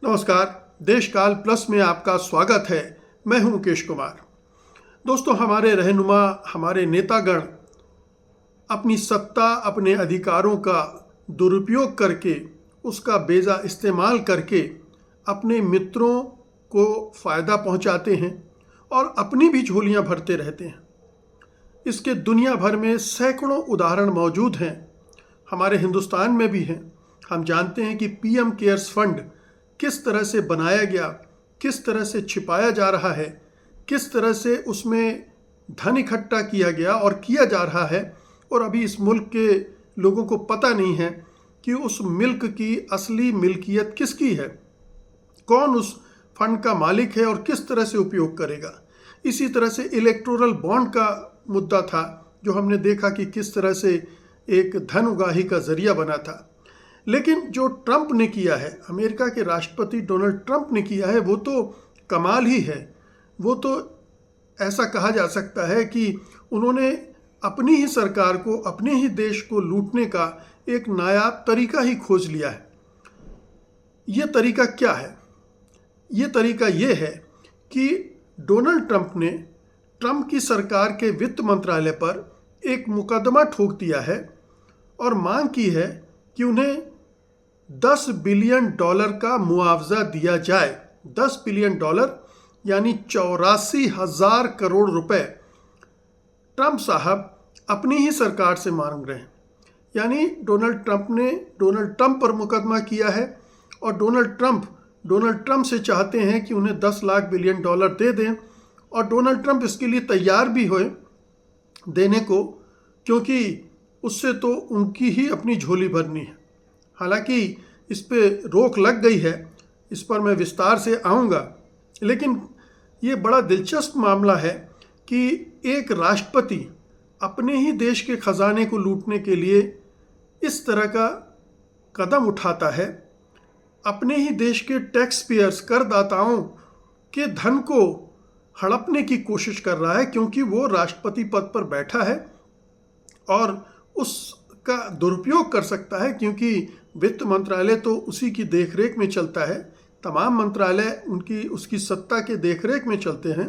नमस्कार। देशकाल प्लस में आपका स्वागत है। मैं हूं मुकेश कुमार। दोस्तों, हमारे रहनुमा, हमारे नेतागण अपनी सत्ता, अपने अधिकारों का दुरुपयोग करके, उसका बेजा इस्तेमाल करके अपने मित्रों को फ़ायदा पहुंचाते हैं और अपनी भी झोलियां भरते रहते हैं। इसके दुनिया भर में सैकड़ों उदाहरण मौजूद हैं। हमारे हिंदुस्तान में भी हैं। हम जानते हैं कि पीएम केयर्स फंड किस तरह से बनाया गया, किस तरह से छिपाया जा रहा है, किस तरह से उसमें धन इकट्ठा किया गया और किया जा रहा है, और अभी इस मुल्क के लोगों को पता नहीं है कि उस मिल्क की असली मिल्कियत किसकी है, कौन उस फंड का मालिक है और किस तरह से उपयोग करेगा। इसी तरह से इलेक्टोरल बॉन्ड का मुद्दा था, जो हमने देखा कि किस तरह से एक धन उगाही का जरिया बना था। लेकिन जो ट्रंप ने किया है, अमेरिका के राष्ट्रपति डोनाल्ड ट्रंप ने किया है, वो तो कमाल ही है। वो तो ऐसा कहा जा सकता है कि उन्होंने अपनी ही सरकार को, अपने ही देश को लूटने का एक नायाब तरीका ही खोज लिया है। ये तरीका क्या है? ये तरीका ये है कि डोनाल्ड ट्रंप ने ट्रंप की सरकार के वित्त मंत्रालय पर एक मुकदमा ठोक दिया है और मांग की है कि उन्हें $10 बिलियन का मुआवजा दिया जाए। $10 बिलियन यानी 84,000 करोड़ रुपए ट्रंप साहब अपनी ही सरकार से मांग रहे हैं। यानी डोनाल्ड ट्रंप पर मुकदमा किया है और डोनाल्ड ट्रंप से चाहते हैं कि उन्हें $10 लाख बिलियन दे दें, और डोनाल्ड ट्रंप इसके लिए तैयार भी हुए देने को, क्योंकि उससे तो उनकी ही अपनी झोली भरनी है। हालांकि इस पे रोक लग गई है, इस पर मैं विस्तार से आऊँगा। लेकिन ये बड़ा दिलचस्प मामला है कि एक राष्ट्रपति अपने ही देश के खजाने को लूटने के लिए इस तरह का कदम उठाता है, अपने ही देश के टैक्स पेयर्स, करदाताओं के धन को हड़पने की कोशिश कर रहा है, क्योंकि वो राष्ट्रपति पद पर बैठा है और उसका दुरुपयोग कर सकता है, क्योंकि वित्त मंत्रालय तो उसी की देखरेख में चलता है। तमाम मंत्रालय उसकी सत्ता के देखरेख में चलते हैं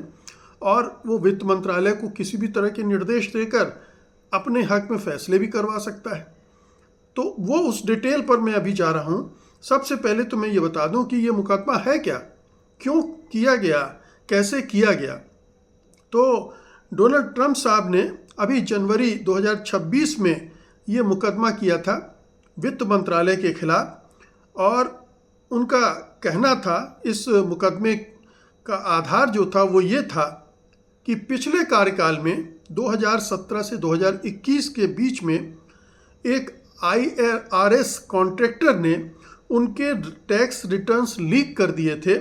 और वो वित्त मंत्रालय को किसी भी तरह के निर्देश देकर अपने हक में फैसले भी करवा सकता है। तो वो उस डिटेल पर मैं अभी जा रहा हूँ। सबसे पहले तो मैं ये बता दूँ कि ये मुकदमा है क्या, क्यों किया गया, कैसे किया गया। तो डोनाल्ड ट्रंप साहब ने अभी जनवरी 2026 में ये मुकदमा किया था वित्त मंत्रालय के खिलाफ, और उनका कहना था, इस मुकदमे का आधार जो था वो ये था कि पिछले कार्यकाल में 2017 से 2021 के बीच में एक IRS कॉन्ट्रैक्टर ने उनके टैक्स रिटर्न्स लीक कर दिए थे,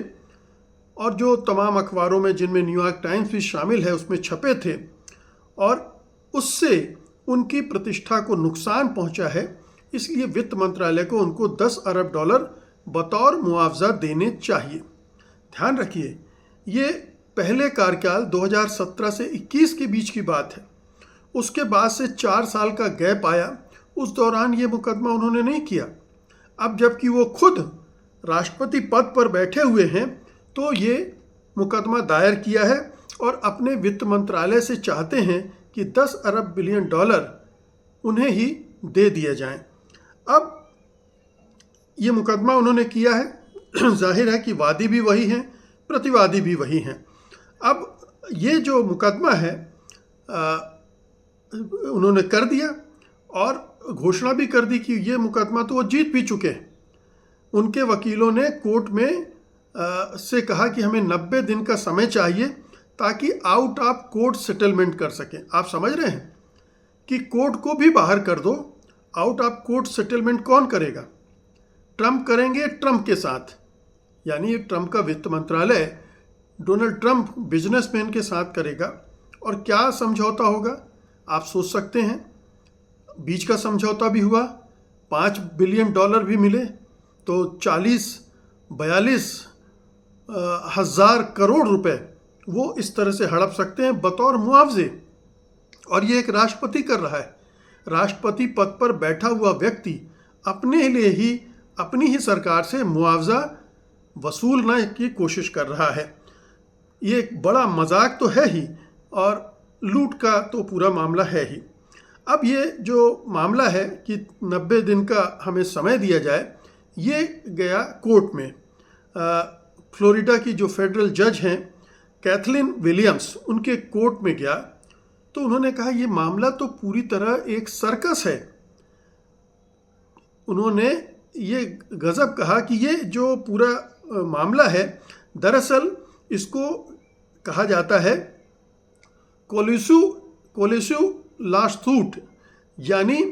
और जो तमाम अखबारों में, जिनमें न्यूयॉर्क टाइम्स भी शामिल है, उसमें छपे थे, और उससे उनकी प्रतिष्ठा को नुकसान पहुंचा है। इसलिए वित्त मंत्रालय को उनको $10 अरब बतौर मुआवजा देने चाहिए। ध्यान रखिए, ये पहले कार्यकाल 2017 से 21 के बीच की बात है। उसके बाद से 4 साल का गैप आया, उस दौरान ये मुकदमा उन्होंने नहीं किया। अब जबकि वो खुद राष्ट्रपति पद पर बैठे हुए हैं, तो ये मुकदमा दायर किया है और अपने वित्त मंत्रालय से चाहते हैं कि $10 बिलियन उन्हें ही दे दिए जाएं। अब ये मुकदमा उन्होंने किया है। जाहिर है कि वादी भी वही हैं, प्रतिवादी भी वही हैं। अब ये जो मुकदमा है उन्होंने कर दिया और घोषणा भी कर दी कि ये मुकदमा तो वो जीत भी चुके हैं। उनके वकीलों ने कोर्ट में से कहा कि हमें 90 दिन का समय चाहिए ताकि आउट ऑफ कोर्ट सेटलमेंट कर सकें। आप समझ रहे हैं कि कोर्ट को भी बाहर कर दो, आउट ऑफ कोर्ट सेटलमेंट कौन करेगा? ट्रंप करेंगे ट्रंप के साथ, यानी ट्रंप का वित्त मंत्रालय डोनाल्ड ट्रंप बिजनेसमैन के साथ करेगा। और क्या समझौता होगा आप सोच सकते हैं। बीच का समझौता भी हुआ, $5 बिलियन भी मिले, तो 40-42 हज़ार करोड़ रुपए वो इस तरह से हड़प सकते हैं बतौर मुआवजे। और ये एक राष्ट्रपति कर रहा है। राष्ट्रपति पद पर बैठा हुआ व्यक्ति अपने लिए ही, अपनी ही सरकार से मुआवजा वसूलने की कोशिश कर रहा है। ये एक बड़ा मजाक तो है ही और लूट का तो पूरा मामला है ही। अब ये जो मामला है कि 90 दिन का हमें समय दिया जाए, ये गया कोर्ट में। फ्लोरिडा की जो फेडरल जज हैं कैथलीन विलियम्स, उनके कोर्ट में गया तो उन्होंने कहा ये मामला तो पूरी तरह एक सर्कस है। उन्होंने ये गजब कहा कि ये जो पूरा मामला है, दरअसल इसको कहा जाता है कोलिसिव लॉसूट, यानी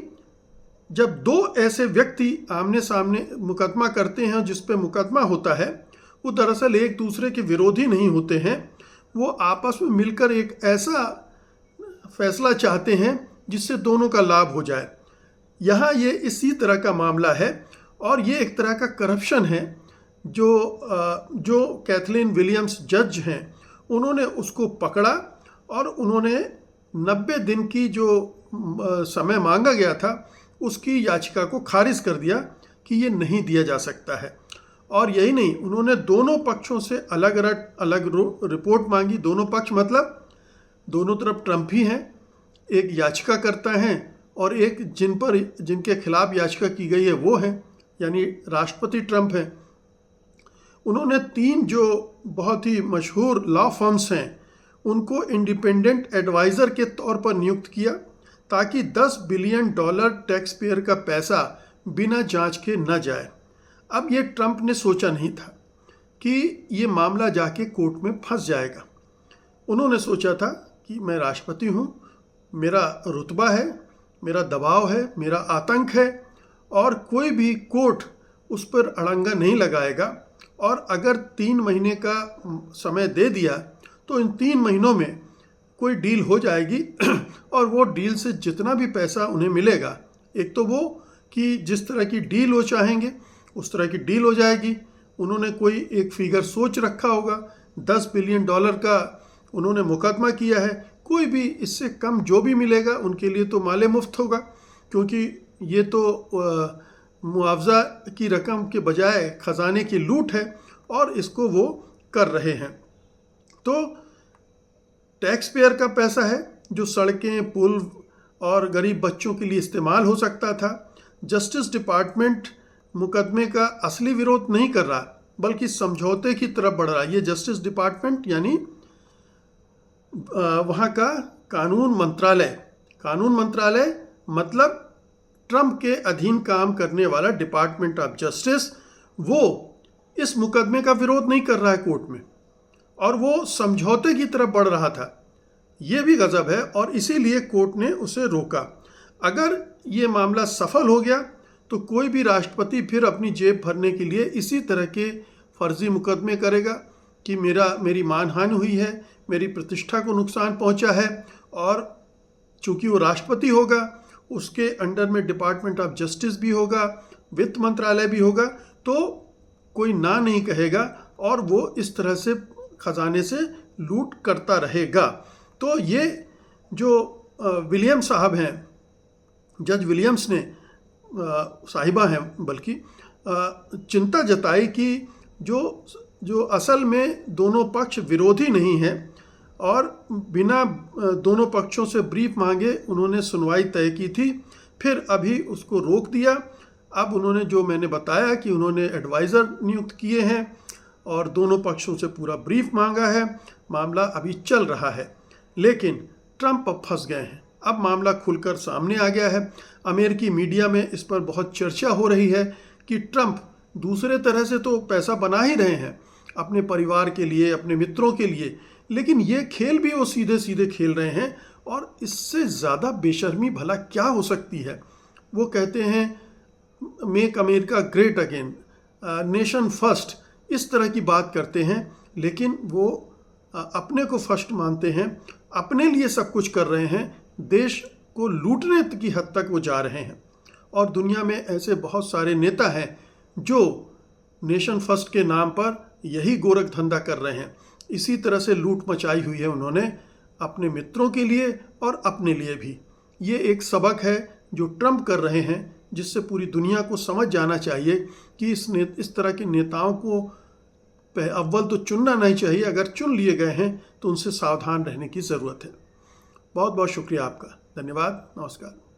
जब दो ऐसे व्यक्ति आमने सामने मुकदमा करते हैं, जिस पे मुकदमा होता है वो दरअसल एक दूसरे के विरोधी नहीं होते हैं, वो आपस में मिलकर एक ऐसा फैसला चाहते हैं जिससे दोनों का लाभ हो जाए। यहाँ ये इसी तरह का मामला है और ये एक तरह का करप्शन है। जो कैथलीन विलियम्स जज हैं, उन्होंने उसको पकड़ा और उन्होंने 90 दिन की जो समय मांगा गया था उसकी याचिका को खारिज कर दिया कि ये नहीं दिया जा सकता है। और यही नहीं, उन्होंने दोनों पक्षों से अलग अलग रिपोर्ट मांगी। दोनों पक्ष मतलब दोनों तरफ ट्रंप ही हैं, एक याचिकाकर्ता हैं और एक जिनके खिलाफ याचिका की गई है वो हैं, यानी राष्ट्रपति ट्रंप हैं। उन्होंने 3 जो बहुत ही मशहूर लॉ फर्म्स हैं उनको इंडिपेंडेंट एडवाइज़र के तौर पर नियुक्त किया ताकि $10 बिलियन टैक्स पेयर का पैसा बिना जांच के न जाए। अब ये ट्रंप ने सोचा नहीं था कि ये मामला जाके कोर्ट में फंस जाएगा। उन्होंने सोचा था कि मैं राष्ट्रपति हूँ, मेरा रुतबा है, मेरा दबाव है, मेरा आतंक है और कोई भी कोर्ट उस पर अड़ंगा नहीं लगाएगा। और अगर 3 महीने का समय दे दिया तो इन 3 महीनों में कोई डील हो जाएगी और वो डील से जितना भी पैसा उन्हें मिलेगा, एक तो वो कि जिस तरह की डील वो चाहेंगे उस तरह की डील हो जाएगी। उन्होंने कोई एक फिगर सोच रखा होगा, $10 बिलियन का उन्होंने मुकदमा किया है, कोई भी इससे कम जो भी मिलेगा उनके लिए तो माले मुफ्त होगा, क्योंकि ये तो मुआवजा की रकम के बजाय खजाने की लूट है और इसको वो कर रहे हैं। तो टैक्स पेयर का पैसा है जो सड़कें, पुल और गरीब बच्चों के लिए इस्तेमाल हो सकता था। जस्टिस डिपार्टमेंट मुकदमे का असली विरोध नहीं कर रहा बल्कि समझौते की तरफ बढ़ रहा है। ये जस्टिस डिपार्टमेंट यानी वहाँ का कानून मंत्रालय मतलब ट्रंप के अधीन काम करने वाला डिपार्टमेंट ऑफ जस्टिस, वो इस मुकदमे का विरोध नहीं कर रहा है कोर्ट में और वो समझौते की तरफ बढ़ रहा था। ये भी गजब है और इसीलिए कोर्ट ने उसे रोका। अगर ये मामला सफल हो गया तो कोई भी राष्ट्रपति फिर अपनी जेब भरने के लिए इसी तरह के फर्जी मुकदमे करेगा कि मेरी मानहानि हुई है, मेरी प्रतिष्ठा को नुकसान पहुंचा है। और चूंकि वो राष्ट्रपति होगा, उसके अंडर में डिपार्टमेंट ऑफ जस्टिस भी होगा, वित्त मंत्रालय भी होगा, तो कोई ना नहीं कहेगा और वो इस तरह से खजाने से लूट करता रहेगा। तो ये जो विलियम्स साहब हैं, जज विलियम्स ने साहिबा हैं बल्कि, चिंता जताई कि जो असल में दोनों पक्ष विरोधी नहीं हैं और बिना दोनों पक्षों से ब्रीफ मांगे उन्होंने सुनवाई तय की थी, फिर अभी उसको रोक दिया। अब उन्होंने जो मैंने बताया कि उन्होंने एडवाइज़र नियुक्त किए हैं और दोनों पक्षों से पूरा ब्रीफ मांगा है। मामला अभी चल रहा है लेकिन ट्रंप अब फंस गए हैं। अब मामला खुलकर सामने आ गया है। अमेरिकी मीडिया में इस पर बहुत चर्चा हो रही है कि ट्रंप दूसरे तरह से तो पैसा बना ही रहे हैं अपने परिवार के लिए, अपने मित्रों के लिए, लेकिन ये खेल भी वो सीधे सीधे खेल रहे हैं और इससे ज़्यादा बेशर्मी भला क्या हो सकती है। वो कहते हैं make America great again, nation first, इस तरह की बात करते हैं, लेकिन वो अपने को फर्स्ट मानते हैं, अपने लिए सब कुछ कर रहे हैं, देश को लूटने की हद तक वो जा रहे हैं। और दुनिया में ऐसे बहुत सारे नेता हैं जो नेशन फर्स्ट के नाम पर यही गोरख धंधा कर रहे हैं। इसी तरह से लूट मचाई हुई है उन्होंने अपने मित्रों के लिए और अपने लिए भी। ये एक सबक है जो ट्रंप कर रहे हैं, जिससे पूरी दुनिया को समझ जाना चाहिए कि इस तरह के नेताओं को अव्वल तो चुनना नहीं चाहिए, अगर चुन लिए गए हैं तो उनसे सावधान रहने की ज़रूरत है। बहुत बहुत शुक्रिया आपका। धन्यवाद। नमस्कार।